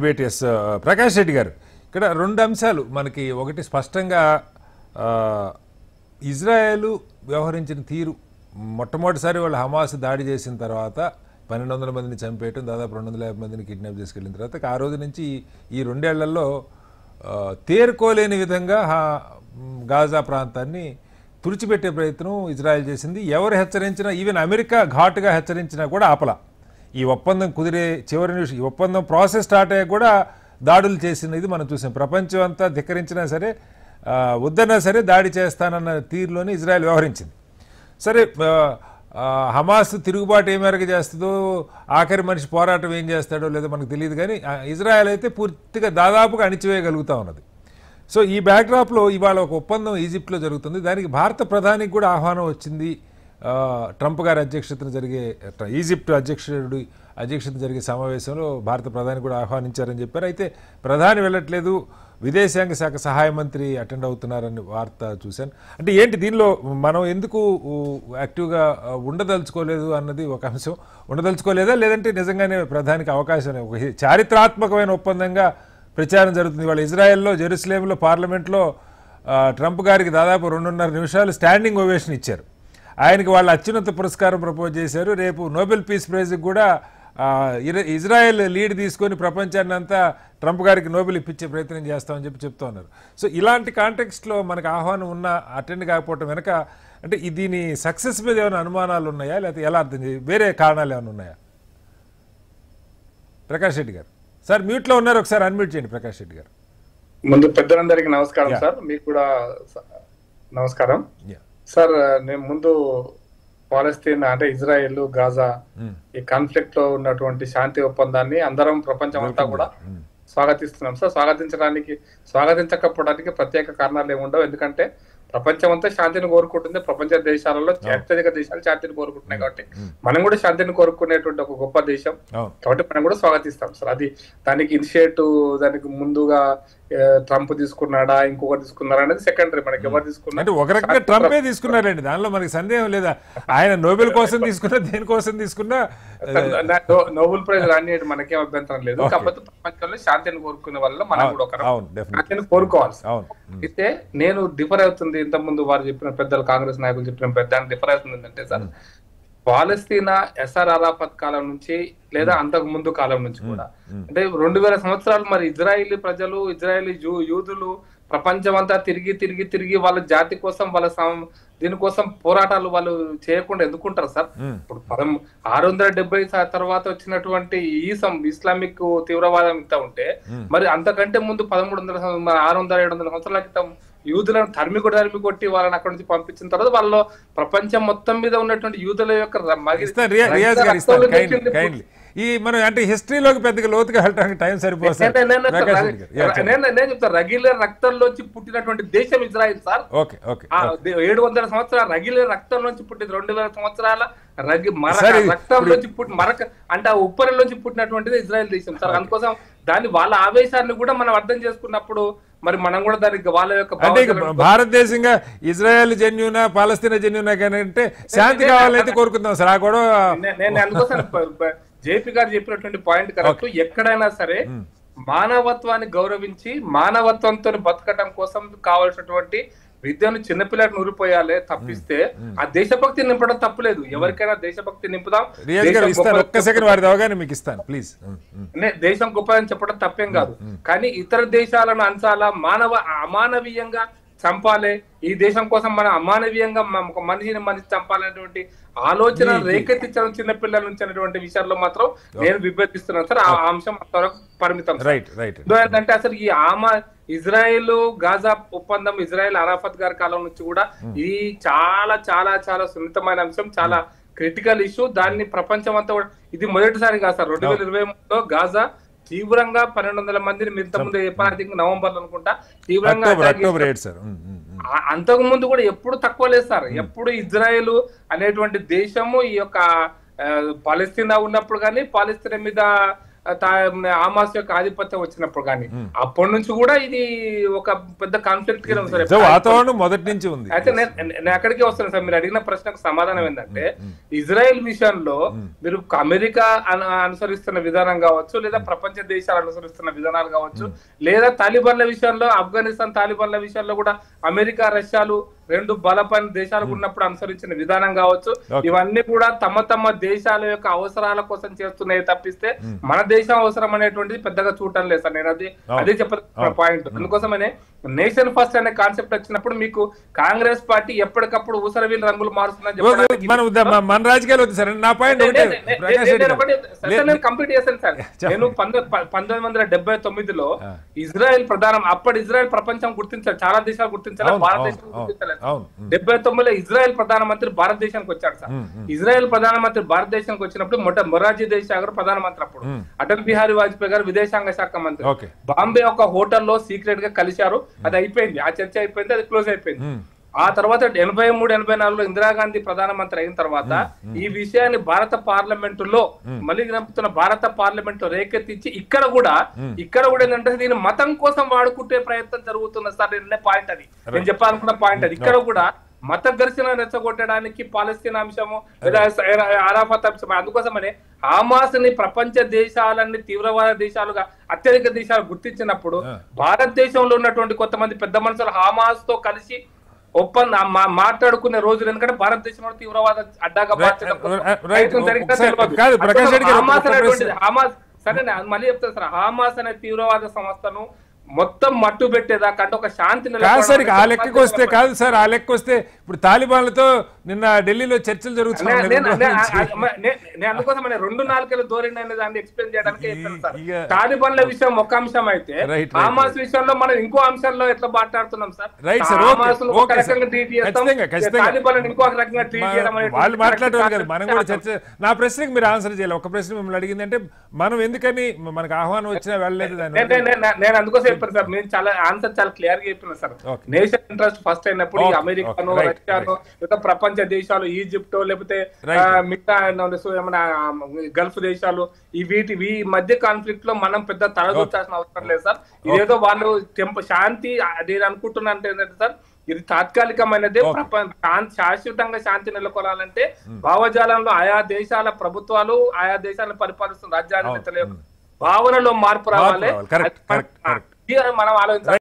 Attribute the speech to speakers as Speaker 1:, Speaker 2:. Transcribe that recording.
Speaker 1: Debate. Yes Prakash Reddy గారు, ఇక్కడ రెండు అంశాలు మనకి. ఒకటి స్పష్టంగా ఇజ్రాయెల్ వ్యవహరించిన తీరు. మొట్టమొదటిసారి వాళ్ళు హమాస్ దాడి చేసిన తర్వాత 1200 మందిని చంపేయటం, దాదాపు 250 మందిని కిడ్నాప్ చేసుకెళ్ళిన తర్వాత ఆ రోజు నుంచి ఈ రెండేళ్లలో తేరుకోలేని విధంగా గాజా ప్రాంతాన్ని తుడిచిపెట్టే ప్రయత్నం ఇజ్రాయెల్ చేసింది. ఎవరు హెచ్చరించినా, ఈవెన్ అమెరికా ఘాటుగా హెచ్చరించినా కూడా ఆపల. ఈ ఒప్పందం కుదిరే చివరి నిమిషం, ఈ ఒప్పందం ప్రాసెస్ స్టార్ట్ అయ్యా కూడా దాడులు చేసినది మనం చూసాం. ప్రపంచం అంతా ధిక్కరించినా సరే, వద్దన్నా సరే దాడి చేస్తానన్న తీరులోనే ఇజ్రాయెల్ వ్యవహరించింది. సరే, హమాస్ తిరుగుబాటు ఏ మేరకు చేస్తుందో, ఆఖరి మనిషి పోరాటం ఏం చేస్తాడో లేదో మనకు తెలియదు, కానీ ఇజ్రాయెల్ అయితే పూర్తిగా దాదాపుగా అణిచివేయగలుగుతూ ఉన్నది. సో ఈ బ్యాక్డ్రాప్లో ఇవాళ ఒక ఒప్పందం ఈజిప్ట్లో జరుగుతుంది. దానికి భారత ప్రధానికి కూడా ఆహ్వానం వచ్చింది. ట్రంప్ గారి అధ్యక్షతన జరిగే, ఈజిప్ట్ అధ్యక్షతన జరిగే సమావేశంలో భారత ప్రధాని కూడా ఆహ్వానించారని చెప్పారు. అయితే ప్రధాని వెళ్ళట్లేదు, విదేశాంగ శాఖ సహాయ మంత్రి అటెండ్ అవుతున్నారని వార్త చూశాను. అంటే ఏంటి దీనిలో మనం ఎందుకు యాక్టివ్గా ఉండదలుచుకోలేదు అన్నది ఒక అంశం. ఉండదలుచుకోలేదా, లేదంటే నిజంగానే ప్రధానికి అవకాశం, ఒక చారిత్రాత్మకమైన ఒప్పందంగా ప్రచారం జరుగుతుంది. వాళ్ళ ఇజ్రాయెల్లో జెరూసలేంలో పార్లమెంట్లో ట్రంప్ గారికి దాదాపు 2.5 నిమిషాలు స్టాండింగ్ ఓవేషన్ ఇచ్చారు. ఆయనకి వాళ్ళు అత్యున్నత పురస్కారం ప్రపోజ్ చేశారు. రేపు నోబెల్ పీస్ ప్రైజ్కి కూడా ఇజ్రాయెల్ లీడ్ తీసుకొని ప్రపంచాన్ని అంతా ట్రంప్ గారికి నోబెల్ ఇప్పించే ప్రయత్నం చేస్తామని చెప్తూ ఉన్నారు. సో ఇలాంటి కాంటెక్స్ట్లో మనకు ఆహ్వానం ఉన్న అటెండ్ కాకపోవటం వెనక అంటే దీని సక్సెస్ మీద ఏమైనా అనుమానాలు ఉన్నాయా, లేకపోతే ఎలా అర్థం చేయాలి, వేరే కారణాలు ఏమైనా ఉన్నాయా? ప్రకాష్ రెడ్డి గారు సార్ మ్యూట్లో ఉన్నారు, ఒకసారి అన్మ్యూట్ చేయండి. ప్రకాష్ రెడ్డి గారు.
Speaker 2: ముందు పెద్దలందరికీ నమస్కారం సార్, మీకు కూడా నమస్కారం సార్. నేను ముందు పాలస్తీన్ అంటే ఇజ్రాయెల్ గాజా ఈ కాన్ఫ్లిక్ట్ లో ఉన్నటువంటి శాంతి ఒప్పందాన్ని అందరం ప్రపంచం అంతా కూడా స్వాగతిస్తున్నాం సార్. స్వాగతించకపోవడానికి ప్రత్యేక కారణాలు ఏముండవు, ఎందుకంటే ప్రపంచం అంతా శాంతిని కోరుకుంటుంది. ప్రపంచ దేశాలలో అత్యధిక దేశాలు శాంతిని కోరుకుంటున్నాయి కాబట్టి మనం కూడా శాంతిని కోరుకునేటువంటి ఒక గొప్ప దేశం కాబట్టి మనం కూడా స్వాగతిస్తాం సార్. అది దానికి ఇనిషియేటివ్, దానికి ముందుగా ట్రంప్ తీసుకున్నాడా ఇంకొకరు తీసుకున్నారా అనేది సెకండరీ. మనకి ఎవరు తీసుకున్నారు,
Speaker 1: ఒక రకంగా ట్రంపే తీసుకున్నారండి, దానిలో మనకి సందేహం లేదా. ఆయన నోబెల్ కోసం తీసుకున్నా, దేనికోసం తీసుకున్నా
Speaker 2: నోబెల్ ప్రైజ్ రాని మనకేం అభ్యంతరం లేదు. కాకపోతే ప్రపంచంలో శాంతిని కోరుకునే వల్ల మనం కూడా ఒక శాంతిని కోరుకోవాలి. అయితే నేను డిఫర్ అవుతుంది, ఇంత ముందు వారు చెప్పిన పెద్దలు, కాంగ్రెస్ నాయకులు చెప్పిన పెద్ద డిఫర్ అవుతుంది ఏంటంటే సార్, పాలస్తీనా ఎస్ఆర్ అరాఫత్ కాలం నుంచి లేదా అంతకు ముందు కాలం నుంచి కూడా అంటే 2000 సంవత్సరాలు మరి ఇజ్రాయిలీ ప్రజలు, ఇజ్రాయిలీ యూదులు ప్రపంచం అంతా తిరిగి వాళ్ళ జాతి కోసం, వాళ్ళ దీనికోసం పోరాటాలు వాళ్ళు చేయకుండా ఎందుకుంటారు సార్? ఇప్పుడు 670 తర్వాత వచ్చినటువంటి ఇస్లామిక్ తీవ్రవాదం ఇంత ఉంటే మరి అంతకంటే ముందు 600-700 సంవత్సరాల క్రితం యూదులను తరిమి కొట్టి వాళ్ళని అక్కడ నుంచి పంపించిన తర్వాత వాళ్ళు ప్రపంచం మొత్తం మీద ఉన్నటువంటి యూదుల యొక్క
Speaker 1: ఈ మనం అంటే హిస్టరీలోకి పెద్దగా లోతుగా వెళ్ళడానికి టైం సరిపోతుంది.
Speaker 2: నేను చెప్తాను, రగిలే రక్తంలోంచి పుట్టినటువంటి దేశం ఇజ్రాయిల్ సార్. 700 సంవత్సరాల రగిలే రక్తంలోంచి పుట్టింది, 2000 సంవత్సరాల రక్తంలోంచి పుట్టి మరక అంటే ఆ ఉప్పరిలోంచి పుట్టినటువంటిది ఇజ్రాయిల్ దేశం సార్. అందుకోసం దాని వాళ్ళ ఆవేశాన్ని కూడా మనం అర్థం చేసుకున్నప్పుడు మరి మనం కూడా దానికి వాళ్ళ యొక్క
Speaker 1: భారతదేశంగా ఇజ్రాయెల్ జెన్యూనా పాలస్తీనా జెన్యూనా అంటే శాంతి కావాలైతే కోరుకుందాం సార్. ఆ కూడా
Speaker 2: నేను అందుకోసం జేపీ గారు చెప్పినటువంటి పాయింట్ కరెక్ట్. ఎక్కడైనా సరే మానవత్వాన్ని గౌరవించి మానవత్వంతో బతకటం కోసం కావాల్సినటువంటి విద్యను చిన్నపిల్లలకు నూరిపోయాలి తప్పిస్తే ఆ దేశభక్తి నింపడం తప్పులేదు. ఎవరికైనా దేశభక్తి నింపుదాం, దేశం గొప్పదని చెప్పడం తప్పేం కాదు. కానీ ఇతర దేశాలను అంచాలా, అమానవీయంగా చంపాలి, ఈ దేశం కోసం మనం అమానవీయంగా మనిషి చంపాలనేటువంటి ఆలోచన రేకెత్తించడం చిన్నపిల్లల నుంచి అనేటువంటి విషయాల్లో మాత్రం నేను విభేదిస్తున్నాను సార్. ఆ అంశం అంతవరకు పరిమితం. ఏంటంటే అసలు ఈ ఇజ్రాయెల్ గాజా ఒప్పందం, ఇజ్రాయెల్ అరాఫత్ గారి కాలం నుంచి కూడా ఇది చాలా చాలా చాలా సున్నితమైన అంశం, చాలా క్రిటికల్ ఇష్యూ. దాన్ని ప్రపంచం అంతా కూడా ఇది మొదటిసారి కాదు సార్. 2023లో గాజా తీవ్రంగా 1200 మందిని ఇంతకుముందు చెప్పారు, నవంబర్ అనుకుంటా తీవ్రంగా అంతకు ముందు కూడా ఎప్పుడు తక్కువ లేదు సార్. ఎప్పుడు ఇజ్రాయెల్ అనేటువంటి దేశము ఈ యొక్క పాలస్తీనా ఉన్నప్పుడు కానీ, పాలస్తీనా మీద హమాస్ యొక్క ఆధిపత్యం వచ్చినప్పుడు కానీ అప్పటి నుంచి కూడా ఇది ఒక పెద్ద కాన్ఫ్లిక్ట్ గా ఉంది సార్.
Speaker 1: వాతావరణం మొదటి నుంచి ఉంది.
Speaker 2: అయితే నేను ఎక్కడికి వస్తాను సార్, మీరు అడిగిన ప్రశ్నకు సమాధానం ఏంటంటే ఇజ్రాయెల్ విషయంలో మీరు అమెరికా అనుసరిస్తున్న విధానం కావచ్చు, లేదా ప్రపంచ దేశాలు అనుసరిస్తున్న విధానాలు కావచ్చు, లేదా తాలిబాన్ల విషయంలో ఆఫ్ఘనిస్తాన్ తాలిబాన్ల విషయంలో కూడా అమెరికా రష్యాలు రెండు బలపైన దేశాలకు ఉన్నప్పుడు అనుసరించిన విధానం కావచ్చు, ఇవన్నీ కూడా తమ తమ దేశాల యొక్క అవసరాల కోసం చేస్తున్నాయి తప్పిస్తే మన దేశం అవసరం అనేటువంటిది పెద్దగా చూడటం లేదు సార్. నేను అదే చెప్పిన పాయింట్. అందుకోసమనే నేషన్ ఫస్ట్ అనే కాన్సెప్ట్ వచ్చినప్పుడు మీకు కాంగ్రెస్ పార్టీ ఎప్పటికప్పుడు ఊసరవీలు రంగులు మారుస్తుందని చెప్పి
Speaker 1: మన రాజకీయాలు వద్దు సార్. నా పాయింట్
Speaker 2: కంప్లీట్ చేశాను సార్. నేను 1979లో ఇజ్రాయెల్ అప్పటి ఇజ్రాయెల్ ప్రపంచం గుర్తించారు, చాలా దేశాలు గుర్తించాలి, భారతదేశం గుర్తించలేదు. 79లో ఇజ్రాయెల్ ప్రధానమంత్రి భారతదేశానికి వచ్చాడు సార్. ఇజ్రాయెల్ ప్రధానమంత్రి భారతదేశానికి వచ్చినప్పుడు మొరార్జీ దేశాయ్ గారు ప్రధానమంత్రి, అప్పుడు అటల్ బిహారీ వాజ్పేయి గారు విదేశాంగ శాఖ మంత్రి, బాంబే ఒక హోటల్లో సీక్రెట్ గా కలిశారు. అది అయిపోయింది, ఆ చర్చ అయిపోయింది, అది క్లోజ్ అయిపోయింది. ఆ తర్వాత 83-84లో ఇందిరాగాంధీ ప్రధానమంత్రి అయిన తర్వాత ఈ విషయాన్ని భారత పార్లమెంటులో మళ్ళీ నమ్ముతున్న భారత పార్లమెంట్ లో రేకెత్తించి ఇక్కడ కూడా ఏంటంటే దీన్ని మతం కోసం వాడుకుంటే ప్రయత్నం జరుగుతుంది సార్. నిన్నే పాయింట్ అది నేను చెప్పాలనుకున్న పాయింట్ అది. ఇక్కడ కూడా మత ఘర్షణ రెచ్చగొట్టడానికి పాలస్తీన్ అంశము లేదా అరాఫత్ అంశం, అందుకోసమనే హమాస్ ని ప్రపంచ దేశాలన్నీ తీవ్రవాద దేశాలుగా అత్యధిక దేశాలు గుర్తించినప్పుడు భారతదేశంలో ఉన్నటువంటి కొంతమంది పెద్ద మనుషులు హమాస్ తో కలిసి మాట్లాడుకునే రోజులు, ఎందుకంటే భారతదేశంలో తీవ్రవాద అడ్డాగా సరే మళ్ళీ చెప్తాను సార్, హమాస్ అనే తీవ్రవాద సంస్థను మొత్తం మట్టు పెట్టేదాకా అంటే ఒక శాంతి
Speaker 1: ఆ లెక్కకు వస్తే కాదు సార్. ఆ లెక్క వస్తే ఇప్పుడు తాలిబాన్లతో నిన్న ఢిల్లీలో చర్చలు జరుగుతున్నాయి.
Speaker 2: నేను అందుకోసం 2 నాలుకల ధోరణి అనే దాన్ని ఎక్స్ప్లెయిన్ చేయడానికి చెప్పాను సార్. తాలిబాన్ల విషయం ఒక అంశం అయితే హమాస్ విషయంలో మనం ఇంకో అంశంలో ఎట్లా మాట్లాడుతున్నాం సార్. హమాస్ ఒక రకంగా ట్రీట్ చేస్తాం, తాలిబాన్ ఇంకో రకంగా ట్రీట్ చేయడం
Speaker 1: వాళ్ళు మాట్లాడేవారు కదా. మనం కూడా చర్చ. నా ప్రశ్నకి మీరు ఆన్సర్ చేయాలి. ఒక ప్రశ్న మిమ్మల్ని అడిగింది అంటే మనం ఎందుకని మనకు ఆహ్వానం వచ్చినా వెళ్ళలేదు.
Speaker 2: నేను అందుకోసం చెప్పాను సార్, నేను చాలా ఆన్సర్ చాలా క్లియర్ గా చెప్పిన సార్. నేషన్ ఇంట్రెస్ట్ ఫస్ట్ అయినప్పుడు అమెరికాను, రష్యాను, లేదా ప్రపంచ దేశాలు, ఈజిప్ట్ లేకపోతే మిగతా ఏమైనా గల్ఫ్ దేశాలు, ఈ మధ్య కాన్ఫ్లిక్ట్ లో మనం పెద్ద తలదూర్చాల్సిన అవసరం లేదు సార్. ఇదేదో వాళ్ళు శాంతి నేను అనుకుంటున్నా అంటే ఏంటంటే సార్, ఇది తాత్కాలికమైనదే. శాశ్వతంగా శాంతి నెలకొనాలంటే భావజాలంలో ఆయా దేశాల ప్రభుత్వాలు, ఆయా దేశాలను పరిపాలిస్తున్న రాజ్యాంగ భావనలో మార్పు రావాలి. మనం ఆలోచించాలి.